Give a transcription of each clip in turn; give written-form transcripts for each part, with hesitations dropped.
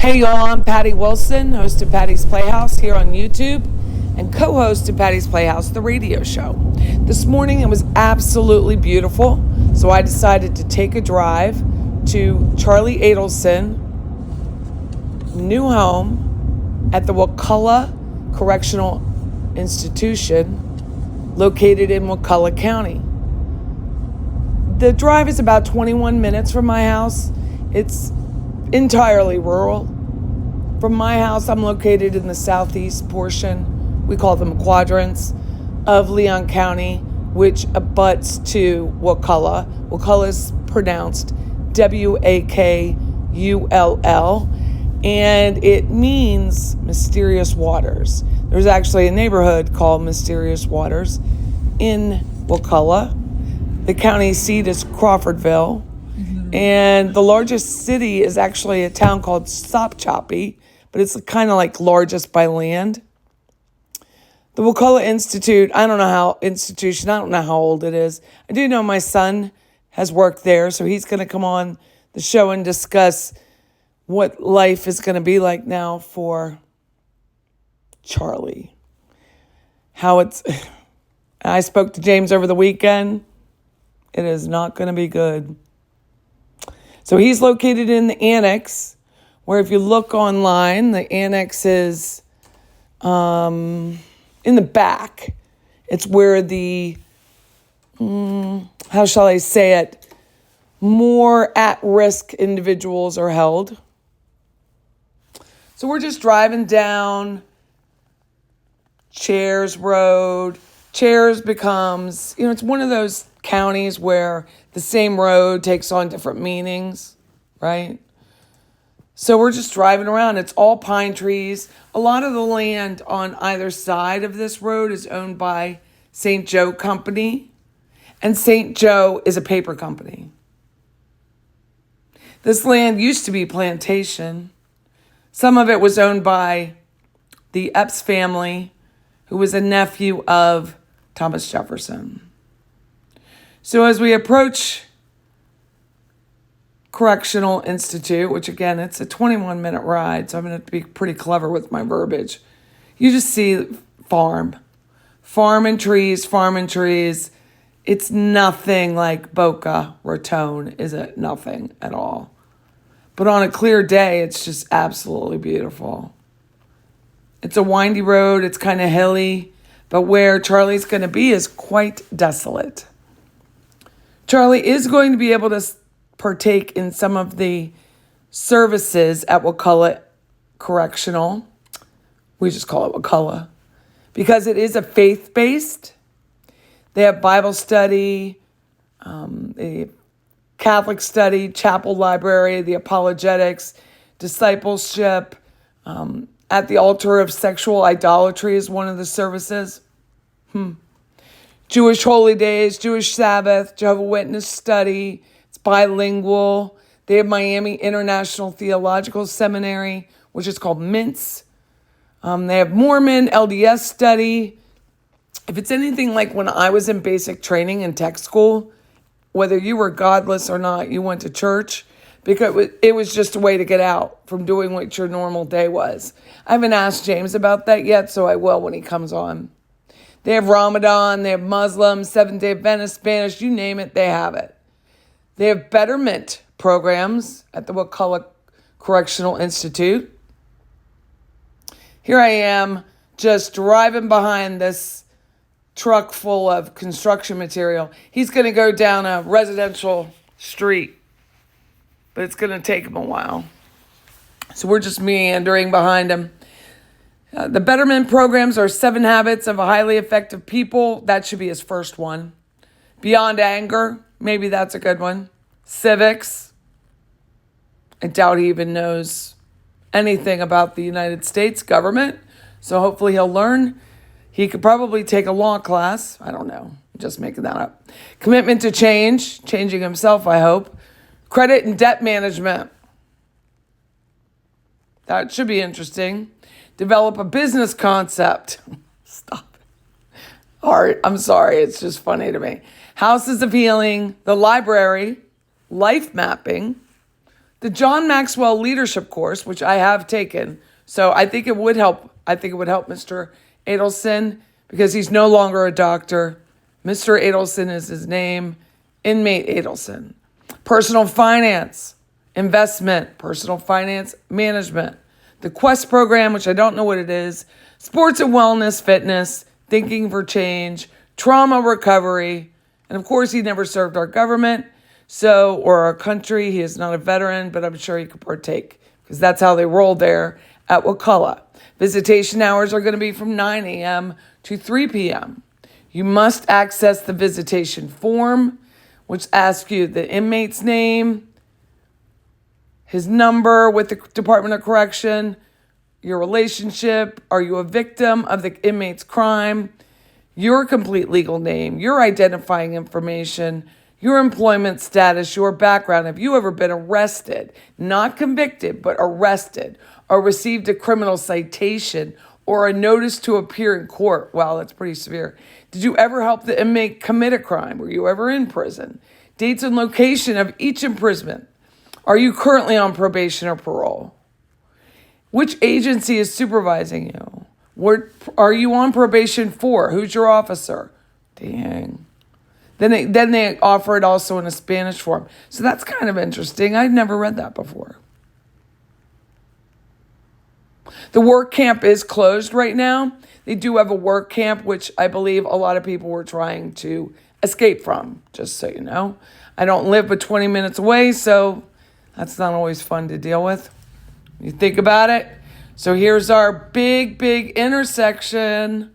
Hey y'all, I'm Patty Wilson, host of Patty's Playhouse here on YouTube and co-host of Patty's Playhouse, the radio show. This morning it was absolutely beautiful, so I decided to take a drive to Charles Adelson new home at the Wakulla Correctional Institution located in Wakulla County. The drive is about 21 minutes from my house. It's entirely rural. From my house, I'm located in the southeast portion, we call them quadrants, of Leon County, which abuts to Wakulla. Wakulla is pronounced Wakull, and it means mysterious waters. There's actually a neighborhood called Mysterious Waters in Wakulla. The county seat is Crawfordville. And the largest city is actually a town called Sopchoppy, but it's kind of like largest by land. The Wakulla Institute, I don't know how old it is. I do know my son has worked there, so he's going to come on the show and discuss what life is going to be like now for Charlie. I spoke to James over the weekend. It is not going to be good. So he's located in the Annex, where if you look online, the Annex is in the back. It's where the, how shall I say it, more at-risk individuals are held. So we're just driving down Chairs Road. Chairs becomes, it's one of those counties where the same road takes on different meanings, right? So we're just driving around. It's all pine trees. A lot of the land on either side of this road is owned by St. Joe Company, and St. Joe is a paper company. This land used to be plantation. Some of it was owned by the Epps family, who was a nephew of Thomas Jefferson. So as we approach Correctional Institute, which again, it's a 21-minute ride, so I'm going to have to be pretty clever with my verbiage. You just see farm and trees. It's nothing like Boca Raton, is it? Nothing at all. But on a clear day, it's just absolutely beautiful. It's a windy road. It's kind of hilly, but where Charlie's going to be is quite desolate. Charlie is going to be able to partake in some of the services at Wakulla Correctional. We just call it Wakulla because it is a faith-based. They have Bible study, a Catholic study, chapel library, the apologetics, discipleship. At the altar of sexual idolatry is one of the services. Jewish holy days, Jewish Sabbath, Jehovah's Witness study. It's bilingual. They have Miami International Theological Seminary, which is called MINTS. They have Mormon LDS study. If it's anything like when I was in basic training in tech school, whether you were godless or not, you went to church because it was just a way to get out from doing what your normal day was. I haven't asked James about that yet, so I will when he comes on. They have Ramadan, they have Muslim, Seventh-day Adventist, Spanish, you name it, they have it. They have betterment programs at the Wakulla Correctional Institute. Here I am just driving behind this truck full of construction material. He's going to go down a residential street, but it's going to take him a while. So we're just meandering behind him. The betterment programs are 7 Habits of a Highly Effective People. That should be his first one. Beyond Anger. Maybe that's a good one. Civics. I doubt he even knows anything about the United States government. So hopefully he'll learn. He could probably take a law class. I don't know. I'm just making that up. Commitment to change. Changing himself, I hope. Credit and debt management. That should be interesting. Develop a business concept. Stop. Art, I'm sorry, it's just funny to me. Houses of Healing, the library, life mapping, The John Maxwell leadership course, which I have taken, so I think it would help. I think it would help Mr. Adelson because he's no longer a doctor. Mr. Adelson is his name. Inmate Adelson. Personal finance, investment, personal finance management. The Quest program, which I don't know what it is. Sports and wellness, fitness, thinking for change, trauma recovery. And of course, he never served our government. Or our country. He is not a veteran, but I'm sure he could partake because that's how they roll there at Wakulla. Visitation hours are going to be from 9 a.m. to 3 p.m. You must access the visitation form, which asks you the inmate's name, his number with the Department of Correction, your relationship, are you a victim of the inmate's crime, your complete legal name, your identifying information, your employment status, your background. Have you ever been arrested, not convicted, but arrested, or received a criminal citation or a notice to appear in court? Wow, that's pretty severe. Did you ever help the inmate commit a crime? Were you ever in prison? Dates and location of each imprisonment. Are you currently on probation or parole? Which agency is supervising you? What are you on probation for? Who's your officer? Dang. Then they offer it also in a Spanish form. So that's kind of interesting. I'd never read that before. The work camp is closed right now. They do have a work camp, which I believe a lot of people were trying to escape from, just so you know. I don't live but 20 minutes away, so that's not always fun to deal with. You think about it. So here's our big intersection.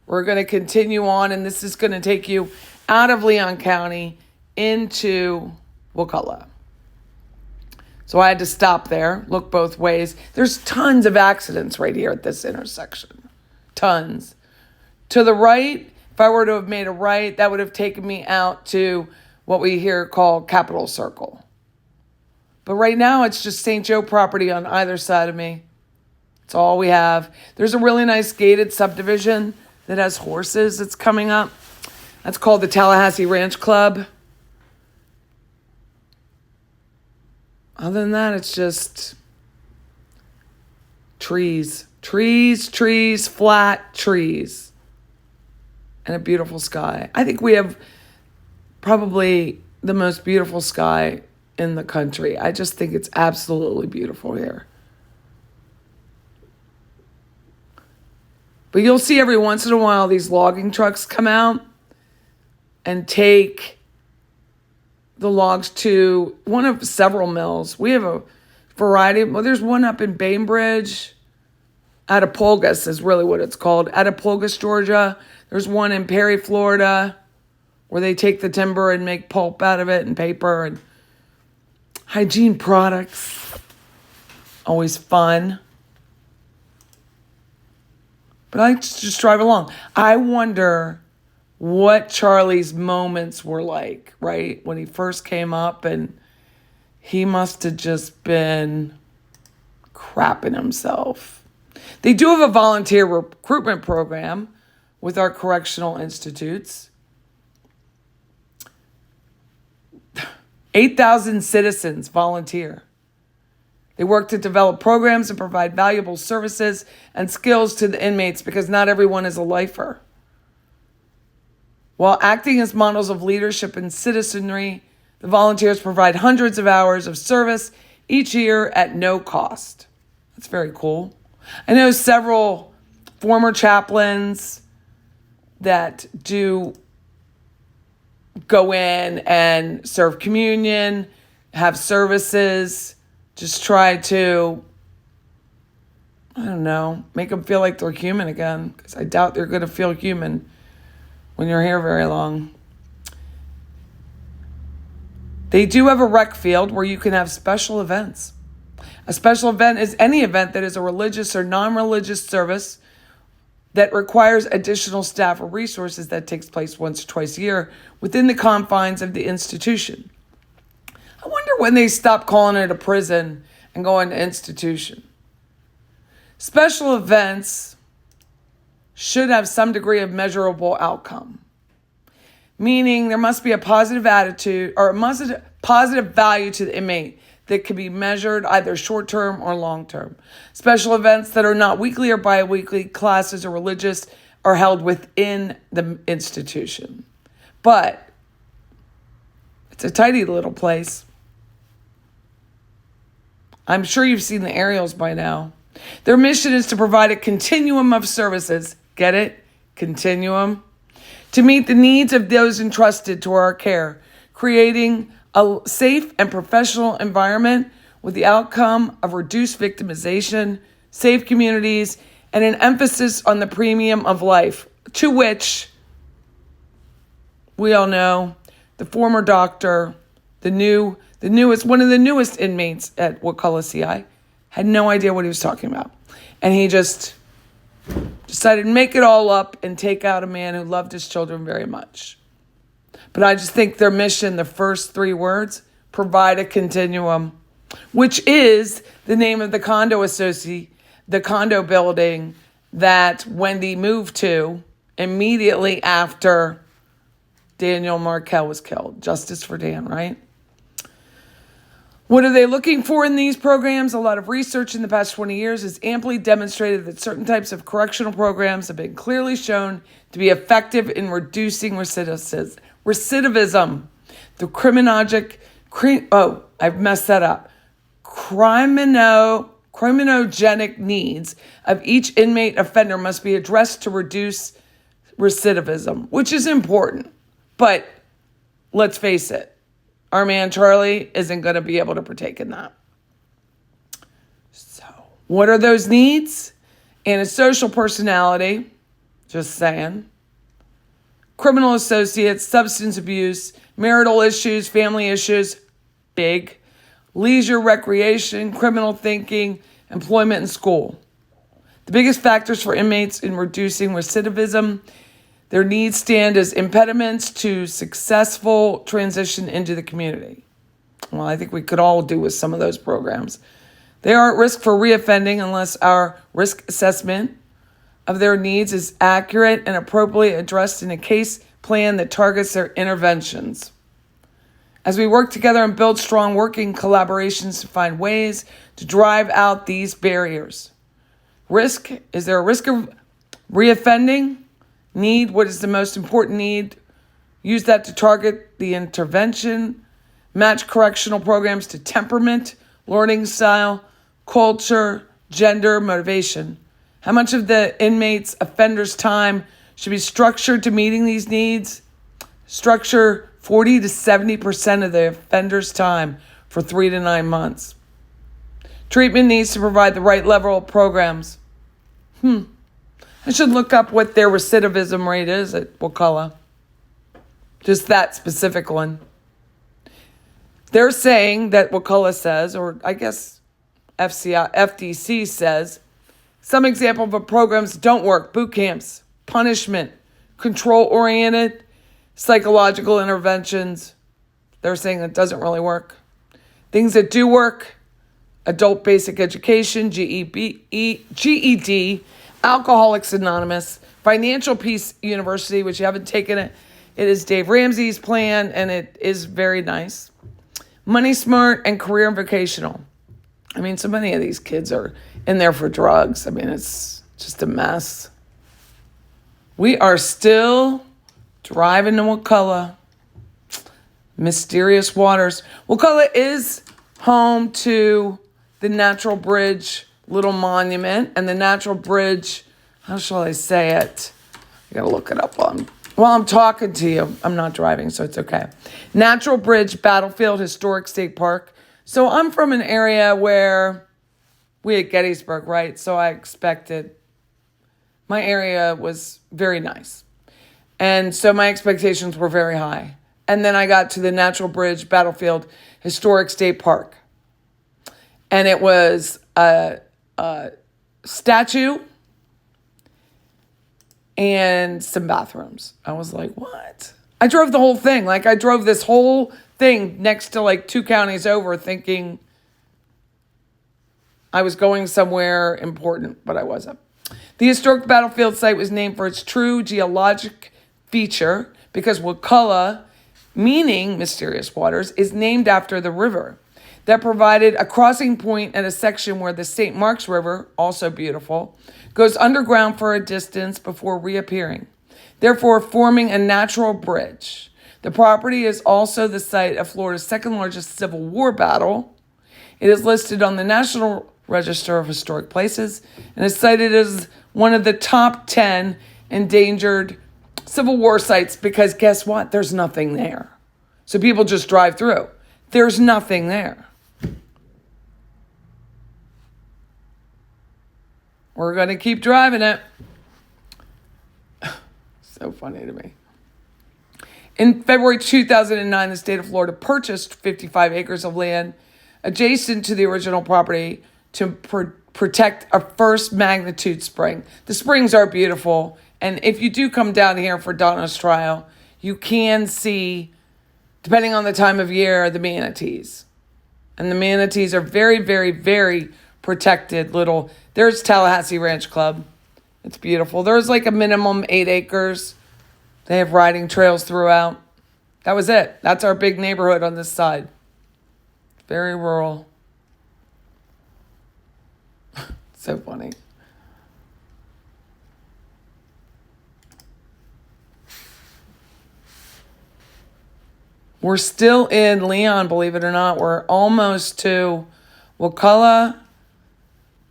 We're going to continue on, and this is going to take you out of Leon County into Wakulla. So I had to stop there, look both ways. There's tons of accidents right here at this intersection. Tons. To the right, if I were to have made a right, that would have taken me out to what we here call Capitol Circle. But right now, it's just St. Joe property on either side of me. That's all we have. There's a really nice gated subdivision that has horses that's coming up. That's called the Tallahassee Ranch Club. Other than that, it's just trees, flat trees, and a beautiful sky. I think we have probably the most beautiful sky in the country. I just think it's absolutely beautiful here. But you'll see every once in a while these logging trucks come out and take the logs to one of several mills. We have a variety. Well, there's one up in Bainbridge. Adipolgus is really what it's called. Adipolgus, Georgia. There's one in Perry, Florida, where they take the timber and make pulp out of it and paper and hygiene products. Always fun. But I just drive along. I wonder what Charlie's moments were like, right? When he first came up, and he must have just been crapping himself. They do have a volunteer recruitment program with our correctional institutes. 8,000 citizens volunteer. They work to develop programs and provide valuable services and skills to the inmates because not everyone is a lifer. While acting as models of leadership and citizenry, the volunteers provide hundreds of hours of service each year at no cost. That's very cool. I know several former chaplains that do go in and serve communion, have services, just try to, I don't know, make them feel like they're human again, because I doubt they're going to feel human when you're here very long. They do have a rec field where you can have special events. A special event is any event that is a religious or non-religious service that requires additional staff or resources that takes place once or twice a year within the confines of the institution. I wonder when they stop calling it a prison and go into institution. Special events should have some degree of measurable outcome, meaning there must be a positive attitude or a positive value to the inmate that can be measured either short-term or long-term. Special events that are not weekly or bi-weekly, classes or religious, are held within the institution. But it's a tidy little place. I'm sure you've seen the aerials by now. Their mission is to provide a continuum of services. Get it? Continuum. To meet the needs of those entrusted to our care, creating a safe and professional environment with the outcome of reduced victimization, safe communities, and an emphasis on the premium of life, to which we all know the former doctor, one of the newest inmates at Wakulla CI, had no idea what he was talking about. And he just decided to make it all up and take out a man who loved his children very much. But I just think their mission, the first 3 words, provide a continuum, which is the name of the condo building that Wendy moved to immediately after Daniel Markel was killed. Justice for Dan, right? What are they looking for in these programs? A lot of research in the past 20 years has amply demonstrated that certain types of correctional programs have been clearly shown to be effective in reducing recidivism. The criminogenic needs of each inmate offender must be addressed to reduce recidivism, which is important. But let's face it, our man Charlie isn't going to be able to partake in that. So, what are those needs? Antisocial personality, just saying. Criminal associates, substance abuse, marital issues, family issues, big. Leisure, recreation, criminal thinking, employment, and school. The biggest factors for inmates in reducing recidivism, their needs stand as impediments to successful transition into the community. Well, I think we could all do with some of those programs. They are at risk for reoffending unless our risk assessment of their needs is accurate and appropriately addressed in a case plan that targets their interventions. As we work together and build strong working collaborations to find ways to drive out these barriers. Risk, is there a risk of reoffending? Need, what is the most important need? Use that to target the intervention. Match correctional programs to temperament, learning style, culture, gender, motivation. How much of the inmate's offender's time should be structured to meeting these needs? Structure 40 to 70% of the offender's time for 3 to 9 months. Treatment needs to provide the right level of programs. I should look up what their recidivism rate is at Wakulla. Just that specific one. They're saying that Wakulla says, or I guess FDC says, some example of programs don't work. Boot camps, punishment, control-oriented, psychological interventions. They're saying that doesn't really work. Things that do work, adult basic education, GED, Alcoholics Anonymous, Financial Peace University, which you haven't taken it. It is Dave Ramsey's plan, and it is very nice. Money Smart and Career and Vocational. I mean, so many of these kids are in there for drugs. I mean, it's just a mess. We are still driving to Wakulla. Mysterious waters. Wakulla is home to the Natural Bridge little monument, and the Natural Bridge, how shall I say it? I gotta look it up while I'm talking to you. I'm not driving, so it's okay. Natural Bridge Battlefield Historic State Park. So I'm from an area where we had Gettysburg, right? So I expected, my area was very nice. And so my expectations were very high. And then I got to the Natural Bridge Battlefield Historic State Park. And it was a statue and some bathrooms. I was like, what? I drove the whole thing. Like, I drove this whole thing next to like 2 counties over thinking I was going somewhere important, but I wasn't. The historic battlefield site was named for its true geologic feature because Wakulla meaning mysterious waters, is named after the river that provided a crossing point at a section where the St. Mark's River, also beautiful, goes underground for a distance before reappearing, therefore forming a natural bridge. The property is also the site of Florida's second largest Civil War battle. It is listed on the National Register of Historic Places and is cited as one of the top 10 endangered Civil War sites because guess what? There's nothing there. So people just drive through. There's nothing there. We're going to keep driving it. So funny to me. In February 2009, the state of Florida purchased 55 acres of land adjacent to the original property to protect a first magnitude spring. The springs are beautiful. And if you do come down here for Donna's trial, you can see, depending on the time of year, the manatees. And the manatees are very, very, very protected little. There's Tallahassee Ranch Club. It's beautiful. There's like a minimum 8 acres. They have riding trails throughout. That was it. That's our big neighborhood on this side. Very rural. So funny. We're still in Leon, believe it or not. We're almost to Wakulla.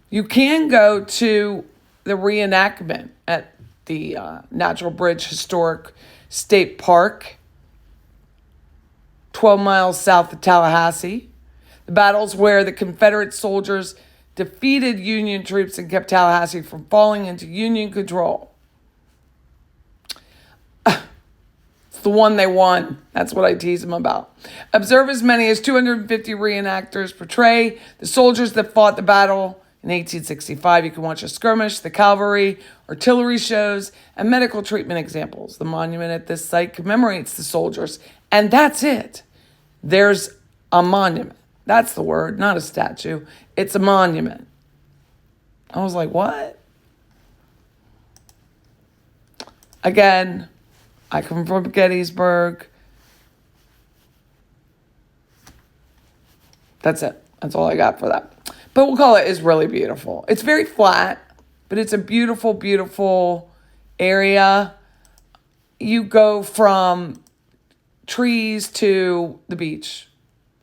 You can go to the reenactment at the Natural Bridge Historic State Park, 12 miles south of Tallahassee. The battles where the Confederate soldiers defeated Union troops and kept Tallahassee from falling into Union control. It's the one they won. That's what I tease them about. Observe as many as 250 reenactors portray the soldiers that fought the battle in 1865. You can watch a skirmish, the cavalry, artillery shows, and medical treatment examples. The monument at this site commemorates the soldiers, and that's it. There's a monument. That's the word, not a statue. It's a monument. I was like, what? Again, I come from Gettysburg. That's it. That's all I got for that. But Wakulla is really beautiful. It's very flat, but it's a beautiful, beautiful area. You go from trees to the beach.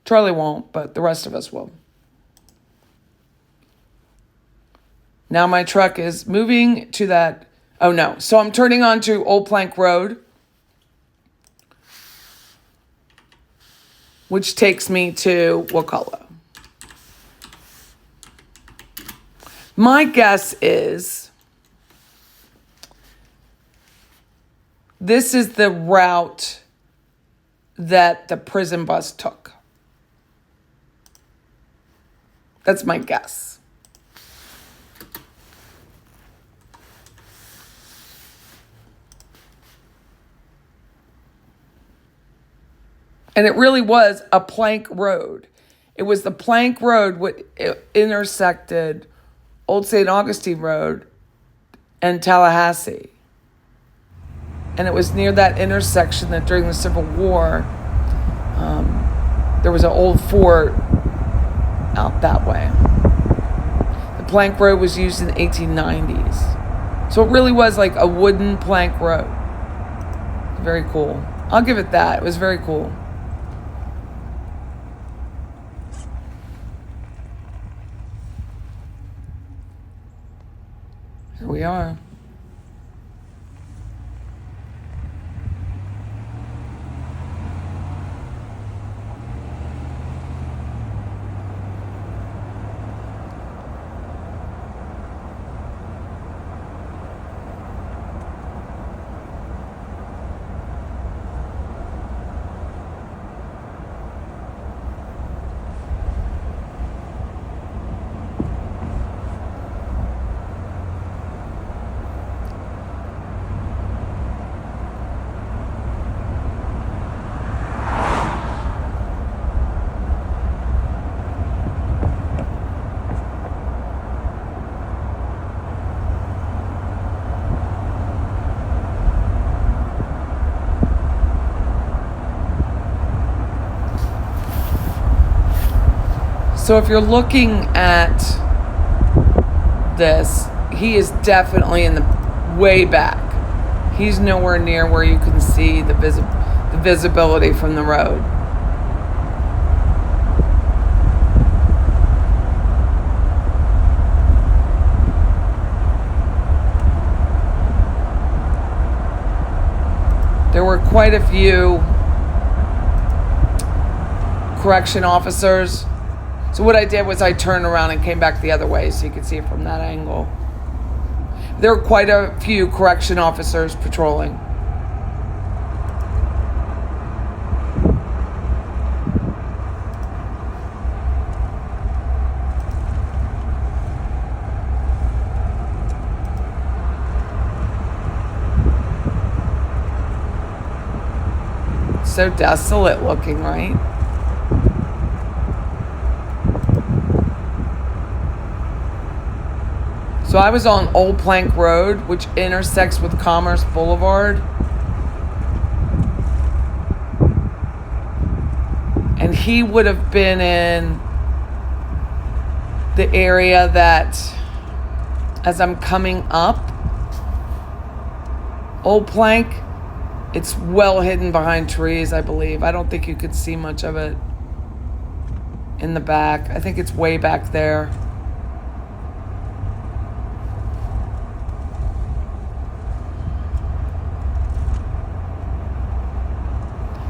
Charlie won't, but the rest of us will. Now my truck is moving to that. Oh no. So I'm turning onto Old Plank Road, which takes me to Wakulla. My guess is this is the route that the prison bus took. That's my guess. And it really was a plank road. It was the plank road which intersected Old St. Augustine Road and Tallahassee. And it was near that intersection that during the Civil War, there was an old fort out that way. The plank road was used in the 1890s. So it really was like a wooden plank road. Very cool. I'll give it that. It was very cool. Here we are. So if you're looking at this, he is definitely in the way back. He's nowhere near where you can see the visibility from the road. There were quite a few correction officers. So what I did was I turned around and came back the other way so you could see it from that angle. There were quite a few correction officers patrolling. So desolate looking, right? So I was on Old Plank Road, which intersects with Commerce Boulevard. And he would have been in the area that, as I'm coming up Old Plank, it's well hidden behind trees, I believe. I don't think you could see much of it in the back. I think it's way back there.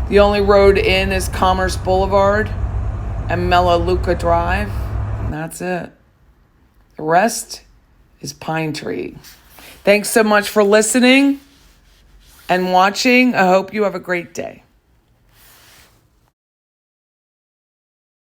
The only road in is Commerce Boulevard and Melaleuca Drive, and that's it. The rest is pine tree. Thanks so much for listening and watching. I hope you have a great day.